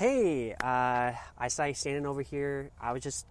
Hey, I saw you standing over here. I was just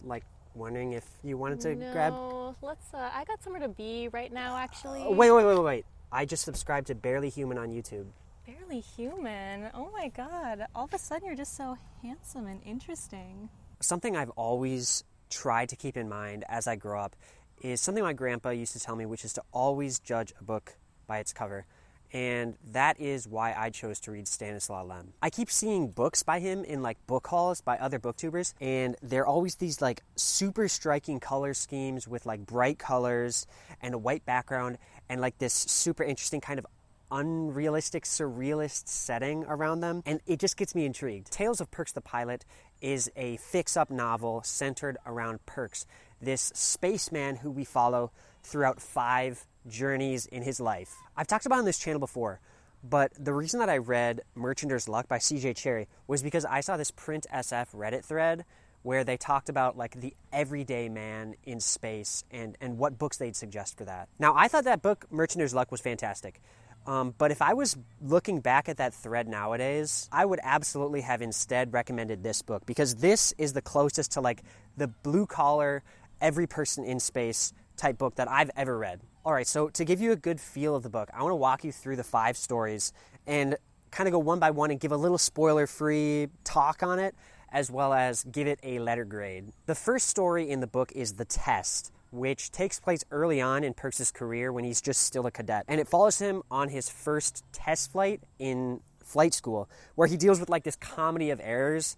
wondering if you wanted to grab. No, let's. I got somewhere to be right now, actually. Wait. I just subscribed to Barely Human on YouTube. Barely human. Oh my god. All of a sudden, you're just so handsome and interesting. Something I've always tried to keep in mind as I grow up is something my grandpa used to tell me, which is to always judge a book by its cover. And that is why I chose to read Stanislaw Lem. I keep seeing books by him in book hauls by other booktubers, and they're always these super striking color schemes with bright colors and a white background and this super interesting kind of unrealistic, surrealist setting around them, and it just gets me intrigued. Tales of Pirx the Pilot is a fix-up novel centered around Pirx, this spaceman who we follow throughout 5 journeys in his life. I've talked about on this channel before, but the reason that I read Merchander's Luck by CJ Cherry was because I saw this Print SF Reddit thread where they talked about the everyday man in space and what books they'd suggest for that. Now, I thought that book, Merchander's Luck, was fantastic. But if I was looking back at that thread nowadays, I would absolutely have instead recommended this book, because this is the closest to the blue-collar, every person in space type book that I've ever read. All right, so to give you a good feel of the book, I want to walk you through the 5 stories and kind of go one by one and give a little spoiler-free talk on it, as well as give it a letter grade. The first story in the book is The Test, which takes place early on in Pirx's career when he's just still a cadet. And it follows him on his first test flight in flight school, where he deals with this comedy of errors.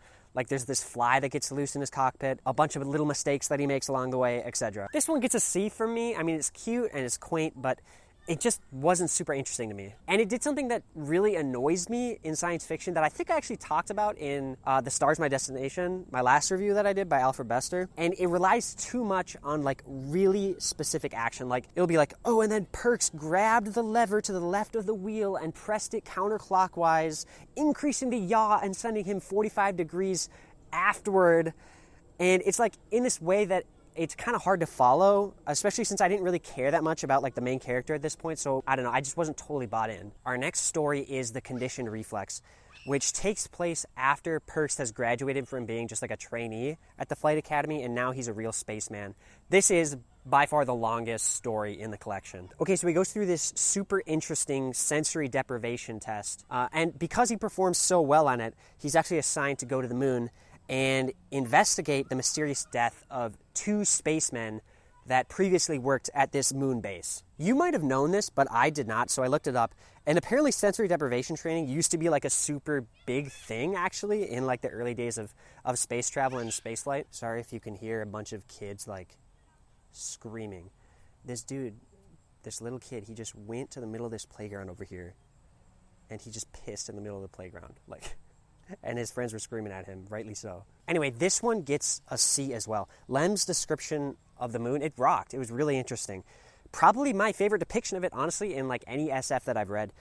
There's this fly that gets loose in his cockpit, a bunch of little mistakes that he makes along the way, etc. This one gets a C from me. I mean, it's cute and it's quaint, but it just wasn't super interesting to me. And it did something that really annoys me in science fiction that I think I actually talked about in The Star's My Destination, my last review that I did by Alfred Bester. And it relies too much on really specific action. It'll be oh, and then Pirx grabbed the lever to the left of the wheel and pressed it counterclockwise, increasing the yaw and sending him 45 degrees afterward. And it's in this way that it's kind of hard to follow, especially since I didn't really care that much about the main character at this point, so I don't know, I just wasn't totally bought in. Our next story is The Conditioned Reflex, which takes place after Pirx has graduated from being just a trainee at the Flight Academy, and now he's a real spaceman. This is by far the longest story in the collection. Okay, so he goes through this super interesting sensory deprivation test, and because he performs so well on it, he's actually assigned to go to the moon and investigate the mysterious death of 2 spacemen that previously worked at this moon base. You might have known this, but I did not, so I looked it up. And apparently sensory deprivation training used to be a super big thing, actually, in the early days of space travel and spaceflight. Sorry if you can hear a bunch of kids screaming. This dude, this little kid, he just went to the middle of this playground over here, and he just pissed in the middle of the playground. And his friends were screaming at him, rightly so. Anyway, this one gets a C as well. Lem's description of the moon, it rocked. It was really interesting. Probably my favorite depiction of it, honestly, in any SF that I've read.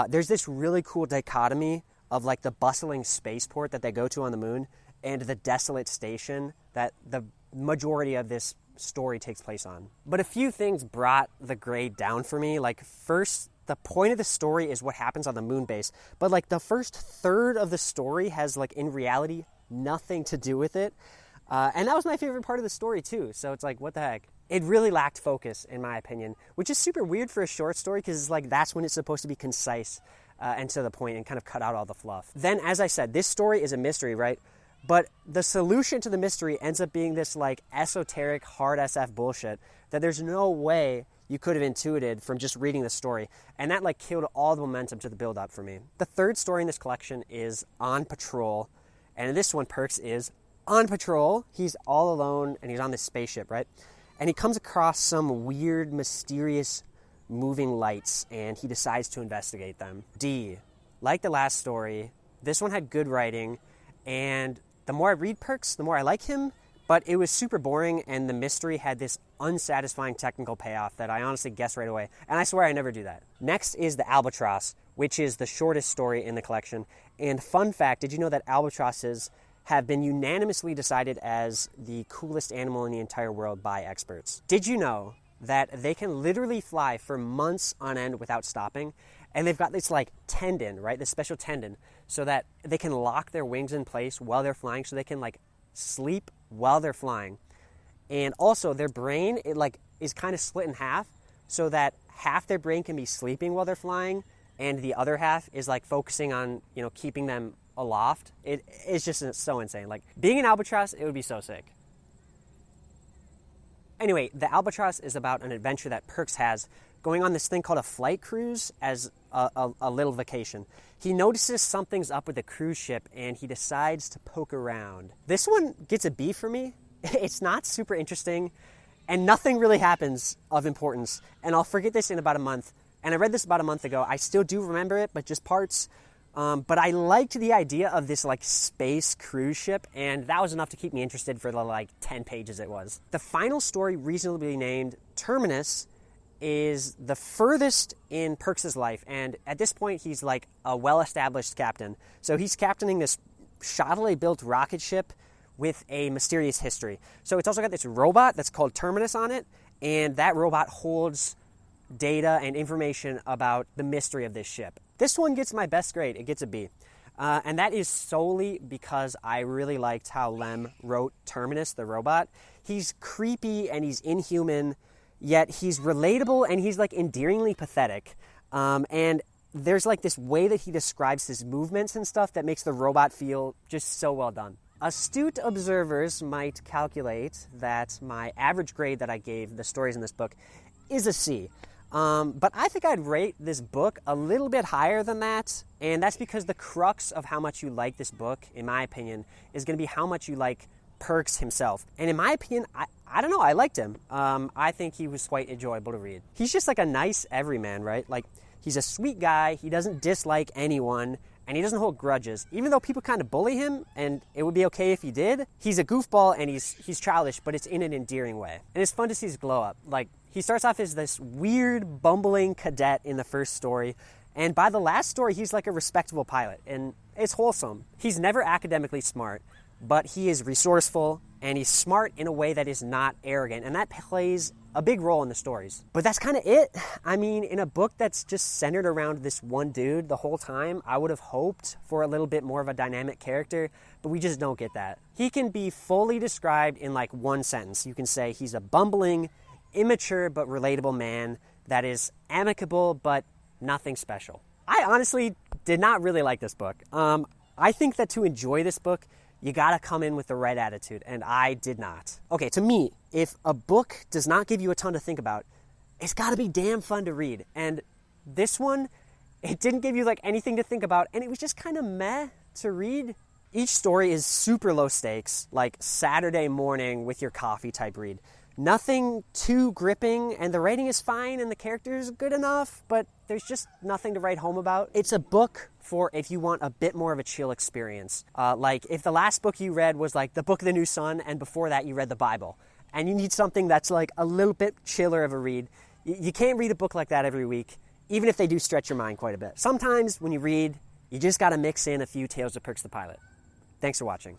There's this really cool dichotomy of the bustling spaceport that they go to on the moon and the desolate station that the majority of this story takes place on. But a few things brought the grade down for me. First, the point of the story is what happens on the moon base, but the first third of the story has in reality nothing to do with it, and that was my favorite part of the story too. So it's what the heck. It really lacked focus, in my opinion, which is super weird for a short story, because it's that's when it's supposed to be concise and to the point and kind of cut out all the fluff. Then, as I said, this story is a mystery, right? But the solution to the mystery ends up being this esoteric hard SF bullshit that there's no way you could have intuited from just reading the story. And that killed all the momentum to the build-up for me. The third story in this collection is On Patrol. And in this one, Pirx is on patrol. He's all alone, and he's on this spaceship, right? And he comes across some weird, mysterious moving lights, and he decides to investigate them. D. Like the last story, this one had good writing, and the more I read Pirx, the more I like him, but it was super boring, and the mystery had this unsatisfying technical payoff that I honestly guessed right away, and I swear I never do that. Next is the Albatross, which is the shortest story in the collection. And fun fact, did you know that albatrosses have been unanimously decided as the coolest animal in the entire world by experts? Did you know that they can literally fly for months on end without stopping? And they've got this tendon, right, this special tendon so that they can lock their wings in place while they're flying, so they can like sleep while they're flying. And also their brain, it like is kind of split in half, so that half their brain can be sleeping while they're flying and the other half is like focusing on, you know, keeping them aloft. It's just so insane. Like being an albatross, it would be so sick. Anyway, the Albatross is about an adventure that Pirx has going on this thing called a flight cruise as a little vacation. He notices something's up with the cruise ship and he decides to poke around. This one gets a B for me. It's not super interesting and nothing really happens of importance. And I'll forget this in about a month. And I read this about a month ago. I still do remember it, but just parts. But I liked the idea of this like space cruise ship, and that was enough to keep me interested for the like 10 pages it was. The final story, reasonably named Terminus, is the furthest in Pirx's life, and at this point he's like a well-established captain. So he's captaining this shoddily-built rocket ship with a mysterious history. So it's also got this robot that's called Terminus on it, and that robot holds data and information about the mystery of this ship. This one gets my best grade. It gets a B. And that is solely because I really liked how Lem wrote Terminus, the robot. He's creepy and he's inhuman, yet he's relatable and he's like endearingly pathetic. And there's like this way that he describes his movements and stuff that makes the robot feel just so well done. Astute observers might calculate that my average grade that I gave the stories in this book is a C. But I think I'd rate this book a little bit higher than that, and that's because the crux of how much you like this book, in my opinion, is going to be how much you like Pirx himself. And in my opinion, I don't know, I liked him. I think he was quite enjoyable to read. He's just like a nice everyman, right? Like, he's a sweet guy, he doesn't dislike anyone, and he doesn't hold grudges. Even though people kind of bully him, and it would be okay if he did, he's a goofball and he's childish, but it's in an endearing way. And it's fun to see his glow up. Like, he starts off as this weird, bumbling cadet in the first story, and by the last story, he's like a respectable pilot, and it's wholesome. He's never academically smart, but he is resourceful, and he's smart in a way that is not arrogant, and that plays a big role in the stories. But that's kind of it. I mean, in a book that's just centered around this one dude the whole time, I would have hoped for a little bit more of a dynamic character, but we just don't get that. He can be fully described in like one sentence. You can say he's a bumbling, immature but relatable man that is amicable but nothing special. I honestly did not really like this book. I think that to enjoy this book, you gotta come in with the right attitude, and I did not. Okay, to me, if a book does not give you a ton to think about, it's gotta be damn fun to read. And this one, it didn't give you like anything to think about, and it was just kind of meh to read. Each story is super low stakes, like Saturday morning with your coffee type read. Nothing too gripping, and the writing is fine, and the characters good enough, but there's just nothing to write home about. It's a book for if you want a bit more of a chill experience. Like if the last book you read was like the Book of the New Sun, and before that you read the Bible, and you need something that's like a little bit chiller of a read. You can't read a book like that every week, even if they do stretch your mind quite a bit. Sometimes when you read, you just gotta mix in a few Tales of Pirx the Pilot. Thanks for watching.